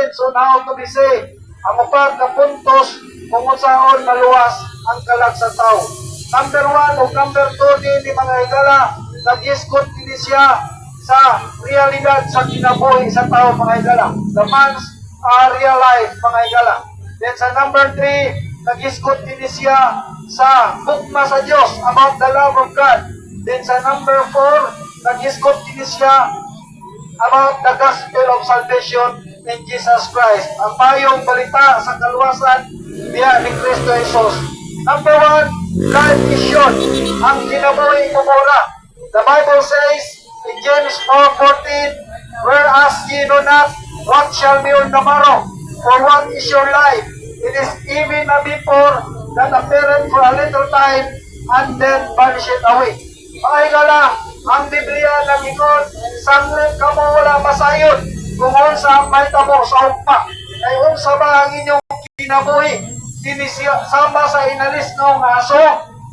points on how to be saved. Ang upat na puntos kung unsaon maluwas ang kalag sa tao. Number 1 o number 2 ni mga higala, nag-iskot din siya sa realidad sa kinabuhi sa tao mga higala. The man's real life mga higala. Then sa number 3, nag-iskot din siya sa bukma sa Diyos about the love of God. Then sa number 4, nag-iskot din siya about the gospel of salvation in Jesus Christ. Ang payong balita sa kaluwasan diya ni Kristo Jesus. Number 1, life is short. Ang kinabuhi kumura. The Bible says in James 4:14, whereas ye know not what shall be on the morrow, for what is your life? It is even a before that appeareth for a little time and then vanisheth away. Mga higala, ang Biblia nag-ingon, sanglit ka mo wala masayon kung unsa may tamo sa ugpa. Kay unsa ba ang inyong kinabuhi? Sama sa inalis ng aso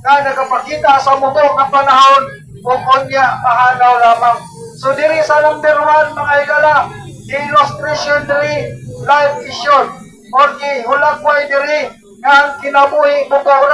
na nagapakita sa mubok ng panahon kung unya mahanaw lamang. So diri sa number 1 mga higala, illustration diri, life is short. Or hulagway diri nga ang kinabuhi mubok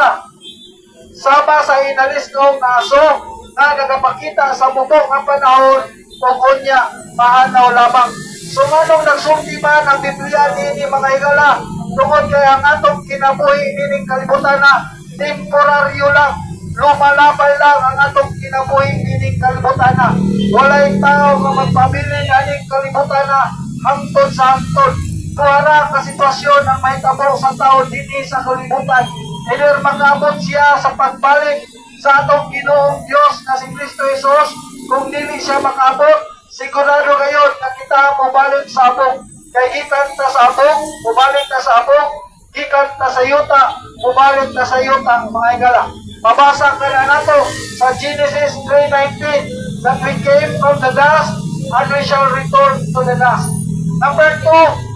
sama sa inalis ng aso na nagapakita sa mubok ng panahon kung unya mahanaw lamang. So manong nagsulti man ang Biblia ni mga higala, tungod kay ang atong kinabuhi nining kalibutan na temporaryo lang, lumalabay lang ang atong kinabuhi nining kalibutan na. Walay tao nga magpabilin aning kalibutan na hangtod sa hangtod. Kuwara ka sitwasyon ang mahitabo sa tao dinhi sa kalibutan. Either makabot siya sa pagbalik sa atong Ginoong Diyos na si Kristo Jesus. Kung dili siya makabot, sigurado kayo na kita mabalik sa abong. Kay gikan ta sa abong, mabalik ta sa abong. Gikan ta sa yuta, mabalik ta sa yuta, mga higala. Mabasa ka na nato sa Genesis 3:19 that we came from the dust and we shall return to the dust. Number 2,